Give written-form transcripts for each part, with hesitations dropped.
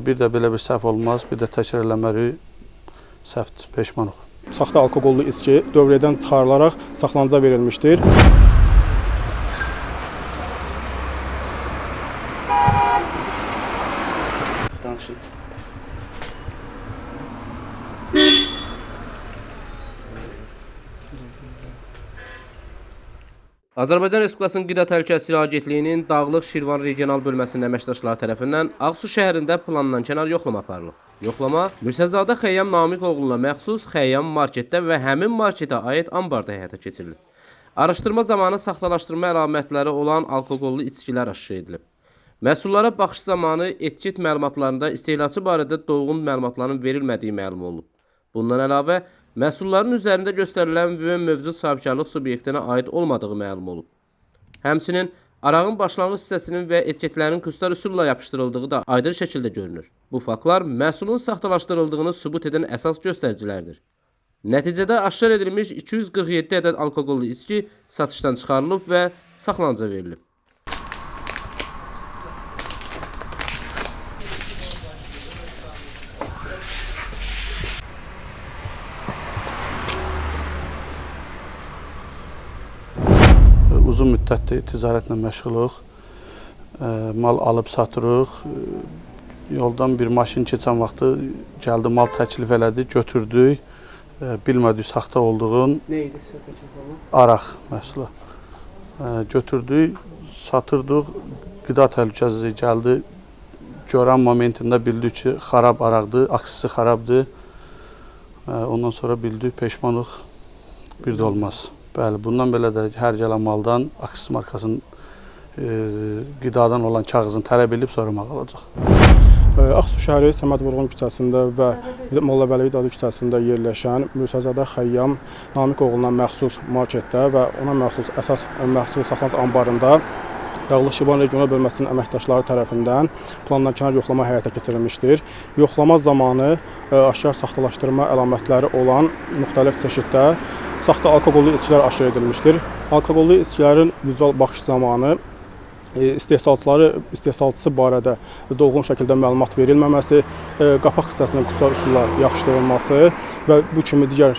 Bir də belə bir səhv olmaz, bir də təkrar eləmərik, səhvdir, peşmanıq. Saxta alkoqollu içki dövrədən çıxarılaraq saxlanıca verilmişdir. Azərbaycan Respublikasının Qida Təhlükəsizliyi Agentliyinin Dağlıq Şirvan regional bölməsinin əməkdaşları tərəfindən Ağsu şəhərində planlankənar yoxlama aparılıb. Yoxlama Mirzəzadə Xəyyam Namiq oğluna məxsus Xəyyam marketdə və həmin marketə aid ambarda həyata keçirilib. Araşdırma zamanı saxtalaşdırma əlamətləri olan alkoqollu içkilər aşkar edilib. Məhsullara baxış zamanı etiket məlumatlarında istehlakçı barədə dolğun məlumatların verilmədiyi məlum olub. Bundan əlavə, məhsulların üzərində göstərilən və mövcud sahibkarlıq subyektinə aid olmadığı məlum olub. Həmçinin, arağın başlanğıc hissəsinin və etiketlərin kustar üsulla yapışdırıldığı da aydın şəkildə görünür. Bu faktlar məhsulun saxtalaşdırıldığını sübut edən əsas göstəricilərdir. Nəticədə aşkar edilmiş 247 ədəd alkoqollu içki satışdan çıxarılıb və saxlanıca verilib. Uzun müddətdir ticarətlə məşğuluq, mal alıb satırıq. Yoldan bir maşın keçən vaxtı gəldi, mal təklif elədi, götürdük. Bilmədik saxta olduğun araq məhsulu. Götürdük, satırdıq, qida təhlükəsizliyi gəldi. Görən momentində bildik ki, xarab araqdır, aksisi xarabdır. Ondan sonra bildik, peşmanıq bir də olmaz. Bəli, bundan belə də hər gələn maldan aksiz markasının qidadan olan kağızını tələb edib sonra mal alacaq. Ağsu şəhəri Səməd Vurğun küçəsində və Molla Vəliyev adı küçəsində yerləşən Mirzəzadə Xəyyam Namiq oğluna məxsus marketdə və ona məxsus əsas məhsul saxlanıc ambarında Dağlıq Şirvan regional bölməsinin əməkdaşları tərəfindən planlankənar yoxlama həyata keçirilmişdir. Yoxlama zamanı aşkar saxtalaşdırma əlamətləri olan müxtəlif çeşiddə saxta alkoqollu içkilər aşkar edilmişdir. Alkoqollu içkilərin vizual baxış zamanı istehsalçısı barədə dolğun şəkildə məlumat verilməməsi, qapaq hissəsinin kustar üsulla yapışdırılması və bu kimi digər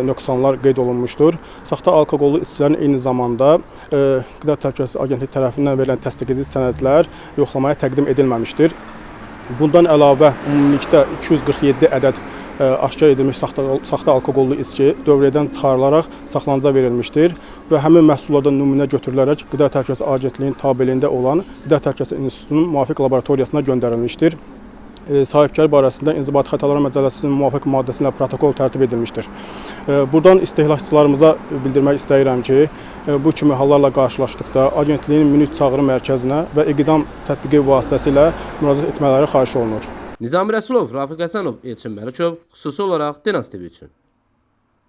nöqsanlar qeyd olunmuşdur. Saxta alkoqollu içkilərin eyni zamanda Qida Təhlükəsizliyi Agentliyi tərəfindən verilən təsdiq edici sənədlər yoxlamaya təqdim edilməmişdir. Bundan əlavə ümumilikdə 247 ədəd aşkar edilmiş saxta alkoqollu içki dövrədən çıxarılaraq saxlanıca verilmişdir və həmin məhsullardan nümunə götürülərək Qida Təhlükəsizliyi Agentliyinin tabeliyində olan Qida Təhlükəsizliyi İnstitutunun müvafiq laboratoriyasına göndərilmişdir. Sahibkar barəsində İnzibati Xətalar Məcəlləsinin müvafiq maddəsi ilə protokol tərtib edilmişdir. Buradan istehlakçılarımıza bildirmək istəyirəm ki, bu kimi hallarla qarşılaşdıqda Agentliyin Münif Çağrı Mərkəzinə və İqdam tətbiqi vasitəsilə müraciət etmələri xahiş olunur. Nizami Rəsulov, Rafiq Həsənov, Elçin Məlikov, xüsusi olaraq Dinas TV üçün.